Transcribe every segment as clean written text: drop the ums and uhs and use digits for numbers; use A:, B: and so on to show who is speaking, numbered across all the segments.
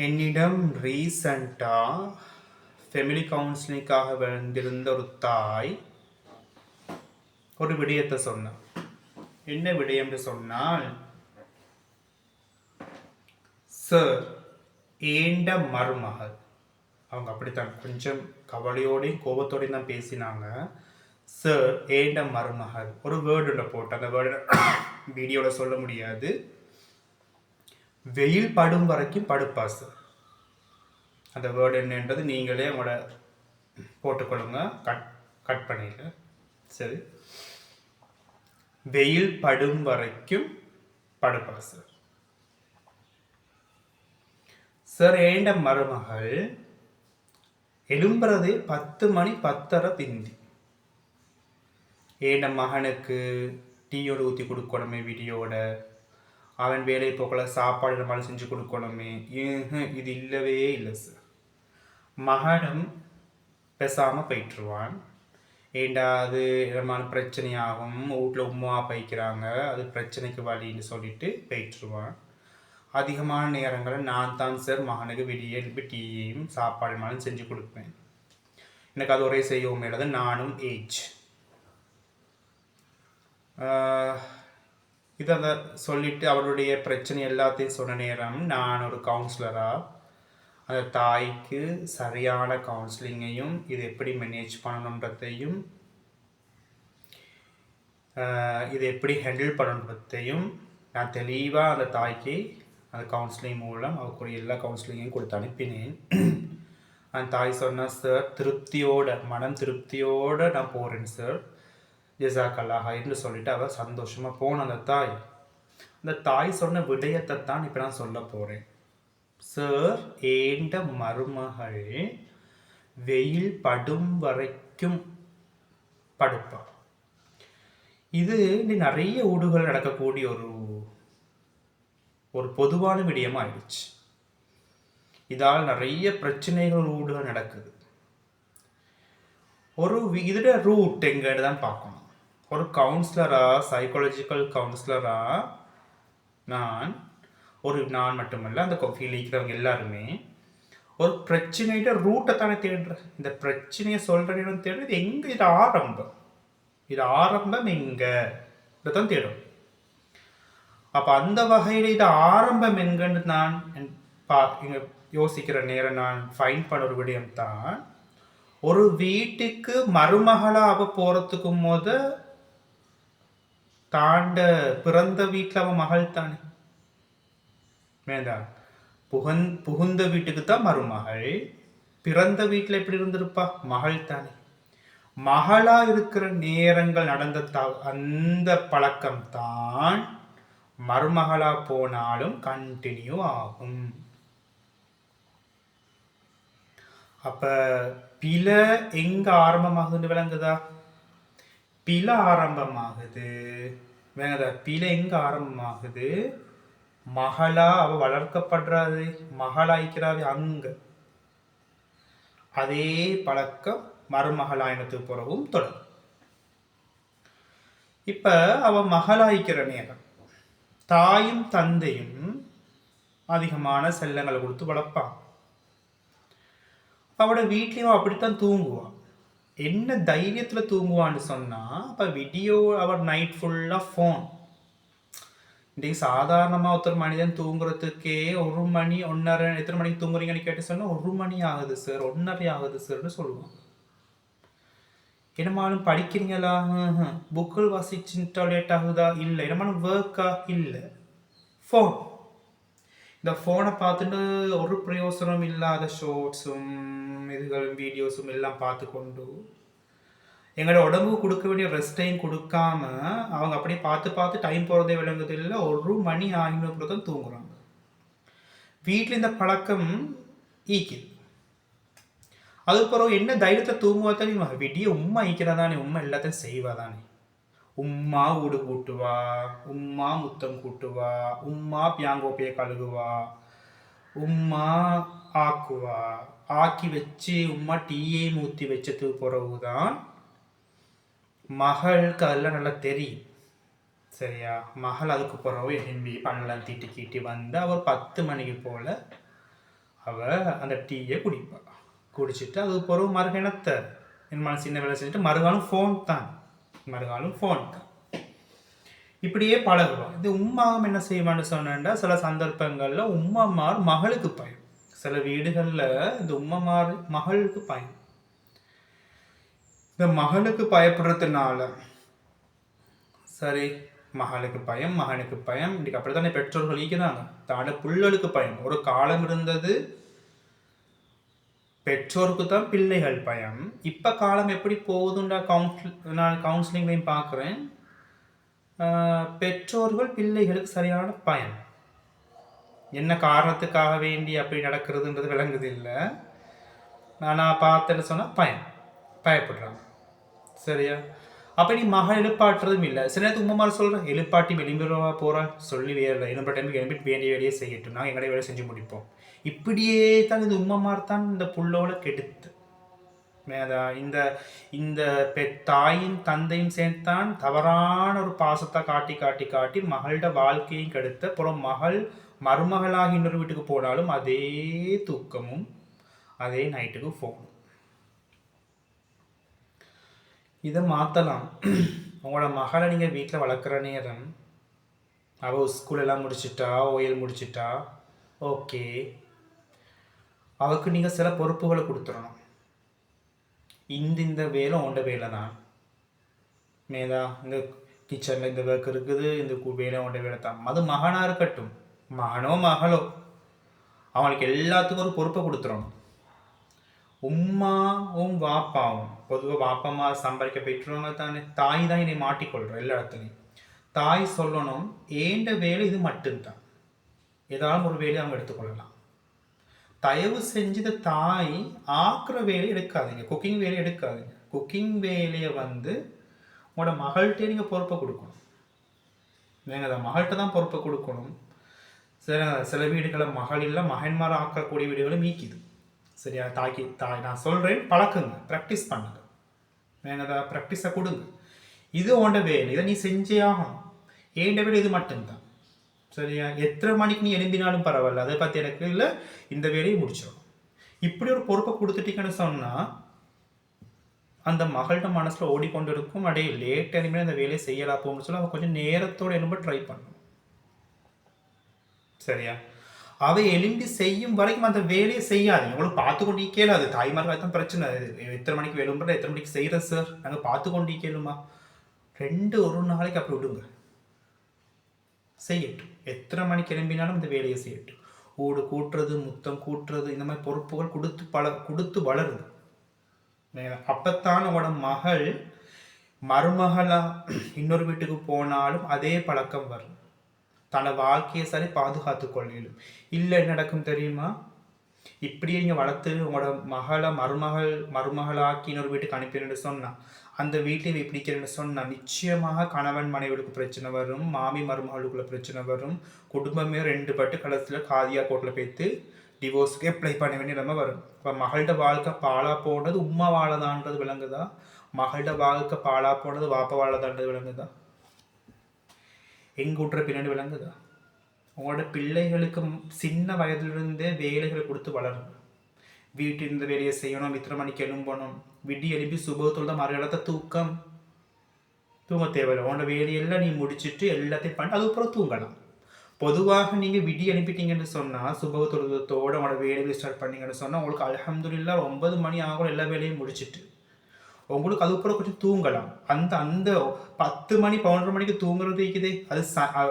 A: என்னிடம் ரீசண்டாக ஃபெமிலி கவுன்சிலிங்காக வந்திருந்த ஒரு தாய் ஒரு விடயத்தை சொன்னார். என்ன விடயம்னு சொன்னால், சார் ஏண்ட மருமகள், அவங்க அப்படித்தான் கொஞ்சம் கவலையோடையும் கோபத்தோடையும் தான் பேசினாங்க. சார் ஏண்ட மருமகள் ஒரு வேர்டுல போட்டு, அந்த வேர்டு வீடியோவில் சொல்ல முடியாது, வெயில் படும் வரைக்கும் படுப்பா சார். அந்த வேர்டு என்னன்றது நீங்களே உங்களோட போட்டுக்கொள்ளுங்க, கட் பண்ணிடுங்க. சரி, வெயில் படும் வரைக்கும் படுப்பா சார். சார் ஏண்ட மருமகள் எழும்புறதே 10 மணி 10:30 பிந்தி. ஏண்ட மகனுக்கு டீயோடு ஊற்றி கொடுக்கணுமே வீடியோட, அவன் வேலை போக்கல சாப்பாடு நம்மளால செஞ்சு கொடுக்கணுமே, இது இல்லவே இல்லை சார். மகனும் பேசாமல் போயிட்டுருவான். ஏண்டா அது விதமான பிரச்சனையாகும், வீட்டில் உமா பைக்கிறாங்க, அது பிரச்சனைக்கு வழின்னு சொல்லிட்டு போயிட்டுருவான். அதிகமான நேரங்களை நான் தான் சார் மகனுக்கு வெளியே எழுப்பி டீயும் சாப்பாடு மாலும் செஞ்சு கொடுப்பேன். எனக்கு அது ஒரே செய்யவும் மேலே நானும் ஏஜ் இதை அந்த சொல்லிவிட்டு அவருடைய பிரச்சனை எல்லாத்தையும் சொன்ன நேரம் நான் ஒரு கவுன்சிலராக அந்த தாய்க்கு சரியான கவுன்சிலிங்கையும் இது எப்படி மேனேஜ் பண்ணணுன்றதையும் இதை எப்படி ஹேண்டில் பண்ணணுன்றதையும் நான் தெளிவாக அந்த தாய்க்கு அந்த கவுன்சிலிங் மூலம் அவருக்குரிய எல்லா கவுன்சிலிங்கையும் கொடுத்து அனுப்பினேன். அந்த தாய் சொன்னால், சார் திருப்தியோட மனம் திருப்தியோடு நான் போகிறேன் சார், ஜெசாக்கல்லாஹ் என்று சொல்லிட்டு அவள் சந்தோஷமாக போன அந்த தாய் சொன்ன விடயத்தை தான் இப்போ நான் சொல்ல போகிறேன். சார் ஏண்ட மருமகள் வெயில் படும் வரைக்கும் படுப்பா. இது நிறைய ஊடுகள் நடக்கக்கூடிய ஒரு பொதுவான விடயமாக ஆயிடுச்சு. இதால் நிறைய பிரச்சனைகள் ஊடுகள் நடக்குது. இதோட ரூட் எங்கன்னு தான் பார்க்கணும். ஒரு கவுன்சிலராக, சைக்காலஜிக்கல் கவுன்சிலராக நான் மட்டுமல்ல, அந்த ஃபீல்டில் இருக்கிறவங்க எல்லாருமே ஒரு பிரச்சனையோட ரூட்டை தானே தேடுறேன். இந்த பிரச்சனையை சொல்கிறேன்னு தேடுறது எங்கே, இது ஆரம்பம் எங்கே தான் தேடும். அப்போ அந்த வகையில் இது ஆரம்பம் எங்கன்னு நான் இங்கே யோசிக்கிற நேரம் நான் ஃபைன் பண்ண ஒரு விடயம் தான், ஒரு வீட்டுக்கு மருமகளாக அவ போகிறதுக்கும் போது தாண்ட பிறந்த வீட்டில் அவன் மகள் தானே வேண்டாம். புகுந்த வீட்டுக்கு தான் மருமகள், பிறந்த வீட்டில் எப்படி இருந்திருப்பா, மகள் தானே. மகளா இருக்கிற நேரங்கள் நடந்த அந்த பழக்கம் தான் மருமகளா போனாலும் கண்டினியூ ஆகும். அப்ப பிழை எங்க ஆரம்பமாகுதுன்னு விளங்குதா? பிழை ஆரம்பமாகுது வேங்கதா. பிழை எங்க ஆரம்பமாகுது? மகளா அவ வளர்க்கப்படுறாது, மகளாய்க்கிறாரு அங்க. அதே பழக்கம் மருமகளாயினத்துக்கு பிறகும் தொடரும். இப்ப அவ மகளாய்க்கிற நேரம் தாயும் தந்தையும் அதிகமான செல்லங்களை கொடுத்து வளர்ப்பான். அவளோட வீட்லயும் அப்படித்தான் தூங்குவான். என்ன தைரியத்துல தூங்குவான்னு சொன்னா, அப்ப வீடியோ அவர் நைட் ஃபுல்லா ஃபோன். இன்றைக்கு சாதாரணமாக ஒருத்தர் மனிதன் தூங்குறதுக்கே 1 மணி 1:30, எத்தனை மணிக்கு தூங்குறீங்கன்னு கேட்டு சொன்னால் 1 மணி ஆகுது சார், 1:30 ஆகுது சார்னு சொல்லுவான். என்னமாலும் படிக்கிறீங்களா? புக்குகள் வாசிச்சுட்டா லேட் ஆகுதா? இல்லை. என்னமாலும் ஒர்க்கா? இல்லை. ஃபோன். இந்த ஃபோனை பார்த்துட்டு ஒரு பிரயோசனம் இல்லாத ஷோர்ட்ஸும் இதுகளும் வீடியோஸும் எல்லாம் பார்த்து கொண்டு எங்களோட உடம்பு கொடுக்க வேண்டிய ரெஸ்டையும் கொடுக்காம அவங்க அப்படியே பார்த்து டைம் போகிறதே விளங்குது இல்லை. 1 மணி ஆகினப்புறம் தான் தூங்குறாங்க. வீட்டில் இந்த பழக்கம் ஈக்குது. அதுக்கப்புறம் என்ன தைரியத்தை தூங்குவா தானே, விடிய உம்மா ஈக்கிறதானே, உம்மா எல்லாத்தையும் செய்வாதானே. உம்மா ஊடு கூட்டுவா, உம்மா முத்தம் கூட்டுவா, உம்மா பியாங்கோப்பையை கழுகுவா, உம்மா ஆக்குவா, ஆக்கி வச்சு உம்மா டீயை ஊற்றி வச்சதுக்கு பிறகுதான் மகளுக்கு அதெல்லாம் நல்லா தெரியும். சரியா? மகள் அதுக்கு பிறகு எம்பி பண்ணலாம் தீட்டி வந்து அவர் 10 மணிக்கு போல் அவள் அந்த டீயை குடிப்பாள். குடிச்சிட்டு அது பிறகு மறுகணத்தை என் மனசு சின்ன வேலை செஞ்சுட்டு மறுகாலும் ஃபோன் தான். இப்படியே பழகுவான். இது உம்மாவும் என்ன செய்வான்னு சொன்னா, சில சந்தர்ப்பங்களில் உம்மாமார் மகளுக்கு பயம். சில வீடுகளில் இந்த உம்மமார் மகளுக்கு பயம். இந்த மகளுக்கு பயப்படுறதுனால சரி, மகளுக்கு பயம், மகனுக்கு பயம், இன்னைக்கு அப்படித்தானே பெற்றோர்கள் ஈக்கிறாங்க. தான புள்ளலுக்கு பயம். ஒரு காலம் இருந்தது பெற்றோருக்கு தான் பிள்ளைகள் பயம். இப்போ காலம் எப்படி போகுதுண்டா நான் கவுன்சிலிங்லையும் பார்க்குறேன். பெற்றோர்கள் பிள்ளைகளுக்கு சரியான பயம். என்ன காரணத்துக்காக வேண்டி அப்படி நடக்கிறதுன்றது விளங்குது இல்லை. நான் பார்த்தேன்னு சொன்னால் பயப்படுறாங்க. சரியா? அப்போ நீ மகள் எழுப்பாட்டுறதும் இல்லை. சில நேரத்துக்கு உண்மை சொல்கிறேன், எழுப்பாட்டி எலும்பிடுவா போகிறா சொல்லி வேலை எழும்புற டைமுக்கு எழுப்பிட்டு வேண்டிய வேலையை செய்யட்டும், நாங்கள் எங்களுடைய வேலை செஞ்சு முடிப்போம். இப்படியே தான் இந்த உண்மைமார் தான் இந்த புள்ளோட கெடுத்து. இந்த இந்த தாயும் தந்தையும் சேர்த்தான் தவறான ஒரு பாசத்தை காட்டி காட்டி காட்டி மகளோட வாழ்க்கையும் கெடுத்து. அப்புறம் மகள் மருமகளாகி இன்னொரு வீட்டுக்கு போனாலும் அதே தூக்கமும் அதே நைட்டுக்கு ஃபோன். இதை மாற்றலாம். உங்களோட மகளை நீங்கள் வீட்டில் வளர்க்குற நேரம் அவள் ஸ்கூலெல்லாம் முடிச்சிட்டா, ஓயல் முடிச்சிட்டா, ஓகே, அவளுக்கு நீங்கள் சில பொறுப்புகளை கொடுத்துடணும். இந்த வேலை உண்ட வேலை தான். மேதா இந்த கிச்சனில் இந்த ஒர்க் இருக்குது, இந்த வேலை உண்ட வேலை தான். அது மகனாக இருக்கட்டும், மகனோ மகளோ, அவங்களுக்கு எல்லாத்துக்கும் ஒரு பொறுப்பை கொடுத்துடணும். உம்மாவும் வாப்பாவும் பொதுவாக வாப்பம்மா சம்பாதிக்க போயிட்டுருவாங்க தானே. தாய் தான் என்னை மாட்டிக்கொள்கிறோம் எல்லா இடத்துலையும். தாய் சொல்லணும், ஏண்ட வேலை இது மட்டும்தான், ஏதாவது ஒரு வேலையை அவங்க எடுத்துக்கொள்ளலாம். தயவு செஞ்சு இந்த தாய் ஆக்குற வேலையை எடுக்காதீங்க, குக்கிங் வேலையை எடுக்காதீங்க. குக்கிங் வேலையை உங்களோட மகள்கிட்டே நீங்கள் பொறுப்பை கொடுக்கணும். நீங்கள் அதை மகள்கிட்ட தான் பொறுப்பை கொடுக்கணும். சில வீடுகளை மகள் இல்லை மகன்மாரை ஆக்கக்கூடிய வீடுகளும் மீக்கிது. சரியா? தாய் நான் சொல்கிறேன், பழக்குங்க, ப்ராக்டிஸ் பண்ணுங்க. வேணதா ப்ராக்டிஸை கொடுங்க. இது உண்ட வேலை, இதை நீ செஞ்சே ஆகணும். ஏண்ட வேலை இது மட்டும்தான். சரியா? எத்தனை மணிக்கு நீ எழும்பினாலும் பரவாயில்ல, அதை பற்றி எனக்கு இல்லை, இந்த வேலையை முடிச்சிடும். இப்படி ஒரு பொறுப்பை கொடுத்துட்டீங்கன்னு சொன்னால் அந்த மகள்கிட்ட மனசில் ஓடிக்கொண்டு இருக்கும், அப்படியே லேட் எழுப்பினா அந்த வேலையை செய்யலாம் போகணும்னு சொல்லி அவன் கொஞ்சம் நேரத்தோடு எழும்ப ட்ரை பண்ணணும். சரியா? அவை எலும்பி செய்யும் வரைக்கும் அந்த வேலையை செய்யாது. உங்களுக்கு பார்த்து கொண்டு கேளாது. தாய்மார்கள் தான் பிரச்சனை. எத்தனை மணிக்கு எழும்புற, எத்தனை மணிக்கு செய்கிற சார், நாங்கள் பார்த்து கொண்டு கேளுமா. ஒரு நாளைக்கு அப்படி விடுங்க, செய்யட்டும். எத்தனை மணிக்கு எழும்பினாலும் இந்த வேலையை செய்யட்டும். ஊடு கூட்டுறது, முத்தம் கூட்டுறது, இந்த மாதிரி பொறுப்புகள் கொடுத்து வளருது. அப்பத்தான் உங்களோட மகள் மருமகளா இன்னொரு வீட்டுக்கு போனாலும் அதே பழக்கம் வரும். தன்னை வாழ்க்கையை சரி பாதுகாத்து கொள்ளும். இல்லை என்ன நடக்கும் தெரியுமா? இப்படியே இங்கே வளர்த்து உங்களோட மகளை மருமகளாக்கி இன்னொரு வீட்டுக்கு அனுப்பினு சொன்னால், அந்த வீட்டை பிடிக்கிறேன்னு சொன்னால் நிச்சயமாக கணவன் மனைவிகளுக்கு பிரச்சனை வரும், மாமி மருமகளுக்குள்ள பிரச்சனை வரும், குடும்பமே 2 பட்டு கடைசியில் காதியா கோர்ட்டில் போய்த்து டிவோர்ஸுக்கு அப்ளை பண்ண வேண்டிய நிலைமை வரும். இப்போ மகள்கிட்ட வாழ்க்கை பாழா போனது உம்மா வாழதான்றது விளங்குதா? மகள்கிட்ட வாழ்க்கை பாழா போனது வாப்பா வாழதான்றது விளங்குதா? எங்கூட்டுற பின்னாடி விளங்குதா? உங்களோட பிள்ளைகளுக்கு சின்ன வயதிலிருந்தே வேலைகளை கொடுத்து வளருங்க. வீட்டில் இந்த வேலையை செய்யணும், இத்தனை மணிக்கு எழும்பணும், விடி எழுப்பி சுபத்தோடு தான் மறுகாலத்தை தூங்க தேவையில்லை. உங்களோட வேலையெல்லாம் நீ முடிச்சுட்டு எல்லாத்தையும் பண்ணி அதுக்கப்புறம் தூங்கலாம். பொதுவாக நீங்கள் விடி அனுப்பிட்டீங்கன்னு சொன்னால், சுபத்தோடு உங்களோட வேலையை ஸ்டார்ட் பண்ணீங்கன்னு சொன்னால், உங்களுக்கு அல்ஹம்துலில்லாஹ் 9 மணி ஆகும் எல்லா வேலையும் முடிச்சுட்டு உங்களுக்கு அதுக்கப்புறம் கொஞ்சம் தூங்கலாம். அந்த 10 மணி 11 மணிக்கு தூங்குறது இருக்குது, அது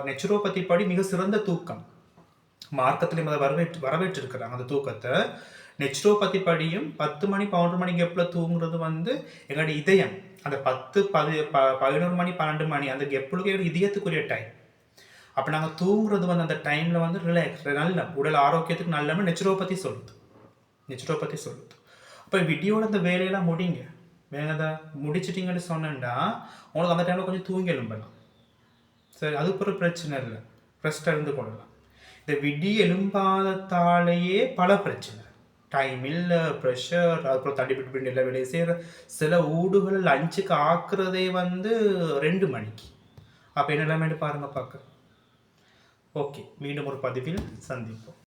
A: நெச்சுரோபதி படி மிக சிறந்த தூக்கம். மார்க்கத்திலையும் அதை வரவேற்றிருக்கிறாங்க. அந்த தூக்கத்தை நெச்சுரோபதி படியும் 10 மணி 11 மணிக்கு கெப்பில் தூங்குறது எங்களுடைய இதயம். அந்த 10 11 மணி 12 மணி அந்த கெப்புளுக்கு எங்களுக்கு இதயத்துக்குரிய டைம். அப்போ நாங்கள் தூங்குறது அந்த டைமில் ரிலாக்ஸ், நல்ல உடல் ஆரோக்கியத்துக்கு நல்லன்னு நெச்சுரோபதி சொல்லுது. அப்போ விடியோட அந்த வேலையெல்லாம் முடிங்க. வேணதை முடிச்சிட்டிங்கன்னு சொன்னா உங்களுக்கு அந்த டைமில் கொஞ்சம் தூங்கி எழும்பலாம். சரி, அதுக்கு ஒரு பிரச்சனை இல்லை, ரெஸ்ட்டாக இருந்து கொள்ளலாம். இந்த விடி எழும்பாதத்தாலேயே பல பிரச்சனை, டைம் இல்லை, ப்ரெஷர், அதுக்கப்புறம் தடிப்பிட்டு எல்லா வேலையும் செய்கிற சில ஊடுகள் லஞ்சுக்கு ஆக்குறதே 2 மணிக்கு. அப்போ என்ன எல்லாமே பாருங்கள் பார்க்க. ஓகே, மீண்டும் ஒரு பதிவில் சந்திப்போம்.